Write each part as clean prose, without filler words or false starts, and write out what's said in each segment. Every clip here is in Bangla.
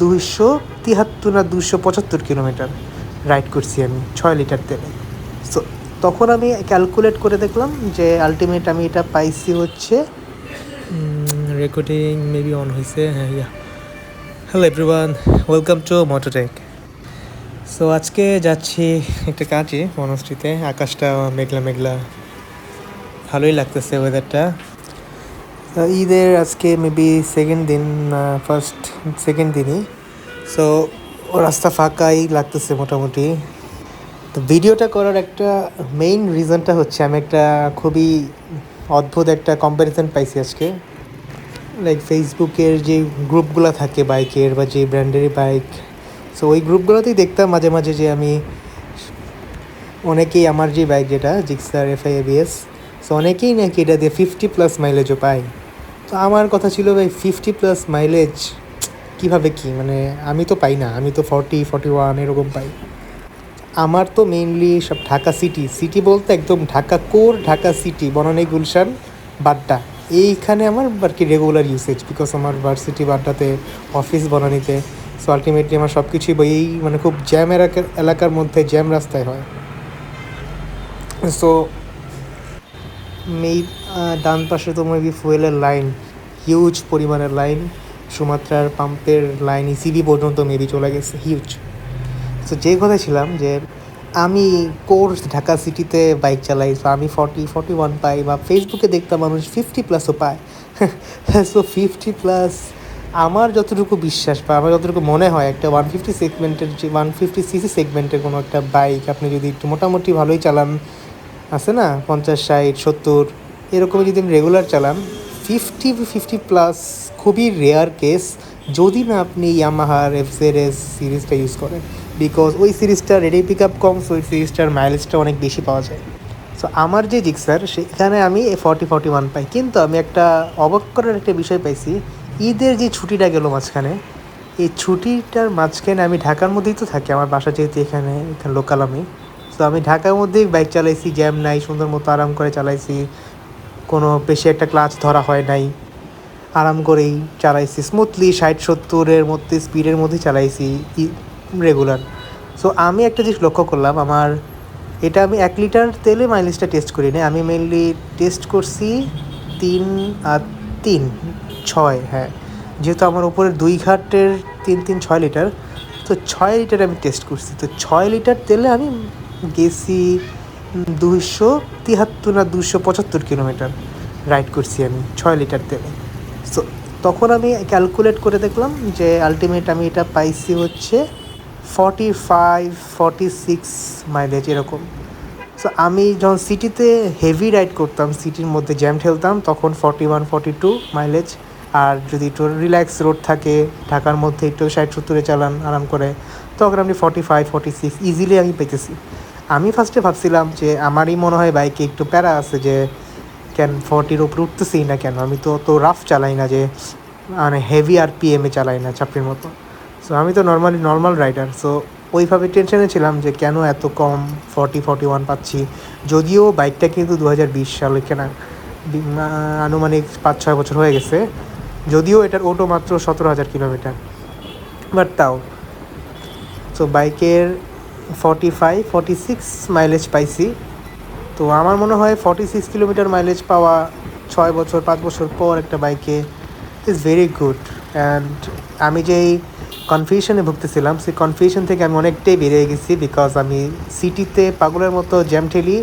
273 না 275 কিলোমিটার রাইড করছি আমি 6 লিটার তেলে। সো তখন আমি ক্যালকুলেট করে দেখলাম যে আলটিমেট আমি এটা পাইছি হচ্ছে রেকর্ডিং মেবি অন হয়েছে, হ্যাঁ yeah. Hello everyone, welcome to Mototech. So আজকে যাচ্ছি একটা কাজে বনশ্রীতে। আকাশটা মেঘলা মেঘলা, ভালোই লাগতেছে ওয়েদারটা। ঈদের আজকে মেবি সেকেন্ড দিন, সেকেন্ড দিনই। সো রাস্তা ফাঁকাই লাগতেছে মোটামুটি। তো ভিডিওটা করার একটা মেইন রিজনটা হচ্ছে আমি একটা খুবই অদ্ভুত একটা কম্প্যারিজন পাইছি আজকে। লাইক ফেসবুকের যে গ্রুপগুলো থাকে বাইকের বা যে ব্র্যান্ডেরই বাইক, সো ওই গ্রুপগুলোতেই দেখতাম মাঝে মাঝে যে আমি অনেকেই আমার যে বাইক যেটা জিক্সার এফআই এবিএস, সো অনেকেই নাকি এটা দিয়ে 50+ মাইলেজও পায়। তো আমার কথা ছিল ভাই 50+ মাইলেজ কীভাবে কি, মানে আমি তো পাই না, আমি তো 40-41 এরকম পাই। আমার তো মেইনলি সব ঢাকা সিটি বলতে একদম ঢাকা কোর, ঢাকা সিটি, বনানী, গুলশান, বাড্ডা, এইখানে আমার আর কি রেগুলার ইউসেজ, বিকজ আমার ভার্সিটি বাড্ডাতে, অফিস বনানীতে। সো আলটিমেটলি আমার সব কিছুই এই মানে খুব জ্যাম এলাকার মধ্যে জ্যাম রাস্তায় হয়। সো মেই ডান পাশে তো মেবি ফুয়েলের লাইন, হিউজ পরিমাণের লাইন, সুমাত্রার পাম্পের লাইন ইসিবি পর্যন্ত মেবি চলে গেছে, হিউজ। সো যে কথা ছিলাম যে আমি কোর্স ঢাকা সিটিতে বাইক চালাই, সো আমি 40-41 পাই, বা ফেসবুকে দেখতাম মানুষ 50+ও পায়। সো 50+, আমার যতটুকু বিশ্বাস বা আমার যতটুকু মনে হয় একটা 150 সেগমেন্টের, যে 150cc সেগমেন্টের কোনো একটা বাইক আপনি যদি একটু মোটামুটি ভালোই চালান, আছে না 50-60-70 এরকমই যদি আপনি রেগুলার চালান, 50+ খুবই রেয়ার কেস, যদি না আপনি ইয়ামাহার এফজেডএস সিরিজটা ইউজ করেন, বিকজ ওই সিরিজটার রেডি পিক আপ কম, সো ওই সিরিজটার মাইলেজটা অনেক বেশি পাওয়া যায়। সো আমার যে জিক্সার সেখানে আমি 40-41 পাই, কিন্তু আমি একটা অবাক করার একটা বিষয় পাইছি। ঈদের যে ছুটিটা গেল মাঝখানে, এই ছুটিটার মাঝখানে আমি ঢাকার মধ্যেই তো থাকি, আমার বাসা যেহেতু এখানে লোকাল আমি। তো আমি ঢাকার মধ্যেই বাইক চালাইছি, জ্যাম নাই, সুন্দর মতো আরাম করে চালাইছি, কোনো বেশি একটা ক্লাচ ধরা হয় নাই, আরাম করেই চালাইছি স্মুথলি, 60-70-এর মধ্যে স্পিডের মধ্যেই চালাইছি রেগুলার। সো আমি একটা জিনিস লক্ষ্য করলাম, আমার এটা আমি 1 লিটার তেলে মাইলেজটা টেস্ট করি না, আমি মেনলি টেস্ট করছি 3-6, হ্যাঁ, যেহেতু আমার উপরে 2 ঘাটের 3-6 লিটার, তো 6 লিটার আমি টেস্ট করছি। তো 6 লিটার তেলে আমি গেছি 273 না 275 কিলোমিটার রাইড করছি আমি 6 লিটার তেলে। সো তখন আমি ক্যালকুলেট করে দেখলাম যে আলটিমেট আমি এটা পাইছি হচ্ছে 45-46 মাইলেজ এরকম। সো আমি যখন সিটিতে হেভি রাইড করতাম, সিটির মধ্যে জ্যাম ঠেলতাম, তখন 41-42 মাইলেজ। আর যদি একটু রিল্যাক্স রোড থাকে ঢাকার মধ্যে, একটু 60-70-এ চালান আরাম করে, তখন আপনি 45-46 ইজিলি আমি পেতেছি। আমি ফার্স্টে ভাবছিলাম যে আমারই মনে হয় বাইকে একটু প্যারা আছে, যে কেন 40-এর উপরে উঠতেছেই না কেন, আমি তো রাফ চালাই না, যে মানে হেভি আর পিএমে চালাই না চাপড়ির মতো। সো আমি তো নর্মাল রাইডার, সো ওইভাবে টেনশনে ছিলাম যে কেন এত কম 40-41 পাচ্ছি। যদিও বাইকটা কিন্তু 2020 সালে কেনা, আনুমানিক 5-6 বছর হয়ে গেছে, যদিও এটার ওটো মাত্র 17,000 কিলোমিটার, বাট তাও। সো বাইকের 45-46 মাইলেজ পাইছি। তো আমার মনে হয় 46 কিলোমিটার মাইলেজ পাওয়া 5 বছর পর একটা বাইকে ইজ ভেরি গুড। অ্যান্ড আমি যেই কনফিউশনে ভুগতেছিলাম, সেই কনফিউশন থেকে আমি অনেকটাই বেরিয়ে গেছি, বিকজ আমি সিটিতে পাগলের মতো জ্যাম ঠেলি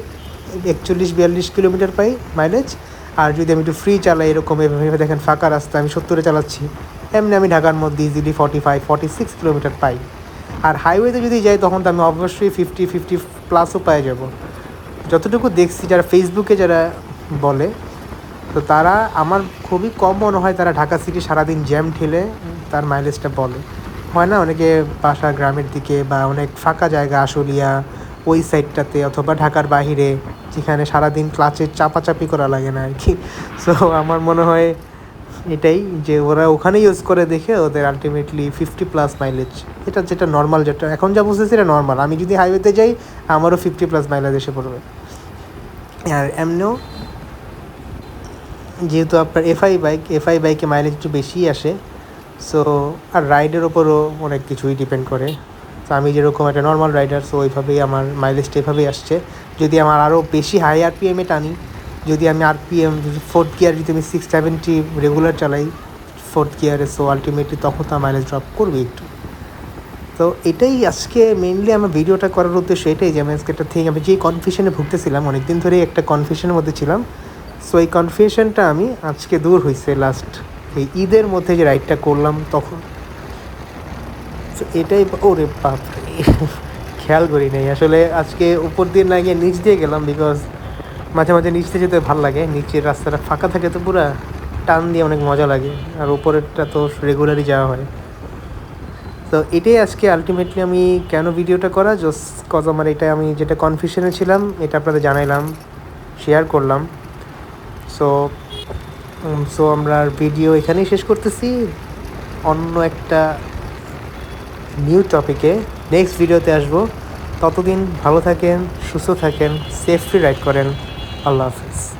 41-42 কিলোমিটার পাই মাইলেজ। আর যদি আমি একটু ফ্রি চালাই, এরকম এভাবে দেখেন ফাঁকা রাস্তা আমি 70-এ চালাচ্ছি, এমনি আমি ঢাকার মধ্যে ইজিলি 45-46 কিলোমিটার পাই। আর হাইওয়েতে যদি যাই তখন তো আমি অবশ্যই 50+ পাই যাব। যতটুকু দেখছি যারা ফেসবুকে যারা বলে, তো তারা আমার খুবই কম মনে হয় তারা ঢাকা সিটি সারাদিন জ্যাম ঠেলে তার মাইলেজটা বলে। হয় না অনেকে বাসা গ্রামের দিকে বা অনেক ফাঁকা জায়গা, আশুলিয়া ওই সাইডটাতে, অথবা ঢাকার বাহিরে, যেখানে সারাদিন ক্লাচে চাপাচাপি করা লাগে না আর কি। সো আমার মনে হয় এটাই, যে ওরা ওখানে ইউজ করে দেখে ওদের আলটিমেটলি 50+ মাইলেজ, এটা যেটা নর্মাল, যেটা এখন যা বুঝতেছি এটা নর্মাল। আমি যদি হাইওয়েতে যাই আমারও 50+ মাইলেজ এসে পড়বে। আর এমনিও যেহেতু আপনার এফআই বাইকে মাইলেজ একটু বেশিই আসে, সো আর রাইডের ওপরও অনেক কিছুই ডিপেন্ড করে। তো আমি যেরকম একটা নর্মাল রাইডার, সো ওইভাবেই আমার মাইলেজটা এভাবেই আসছে। যদি আমার আরও বেশি হাই আরপিএমে টানি, যদি আমি আরপিএম ফোর্থ গিয়ার যদি আমি 670 রেগুলার চালাই ফোর্থ গিয়ারে, সো আলটিমেটলি তখন তো মাইলেজ ড্রপ করবে একটু। তো এটাই আজকে মেইনলি আমার ভিডিওটা করার উদ্দেশ্য এটাই যে আমি আজকে একটা থিং, আমি যে কনফিউশনে ভুগতেছিলাম অনেক দিন ধরেই একটা কনফিউশনের মধ্যে ছিলাম, সো এই কনফিউশনটা আমি আজকে দূর হয়েছে লাস্ট এই ঈদের মধ্যে যে রাইডটা করলাম তখন। সো এটাই, ওরে বাপ, খেয়াল করি নাই আসলে। আজকে উপর দিয়ে না গিয়ে নিচ দিয়ে গেলাম, বিকজ মাঝে মাঝে নিচ দিয়ে যেতে ভালো লাগে, নিচের রাস্তাটা ফাঁকা থাকে তো পুরা টান দিয়ে অনেক মজা লাগে, আর উপরেরটা তো রেগুলারই যাওয়া হয়। তো এটাই আজকে আলটিমেটলি আমি কেন ভিডিওটা করা, জাস্ট কজ আমার এটা, আমি যেটা কনফিউশনে ছিলাম এটা আপনাদের জানাইলাম, শেয়ার করলাম। সো সো আমরা ভিডিও এখানেই শেষ করতেছি, অন্য একটা নিউ টপিকে নেক্সট ভিডিওতে আসবো। ততদিন ভালো থাকেন, সুস্থ থাকেন, সেফলি রাইড করেন। আল্লাহ হাফেজ।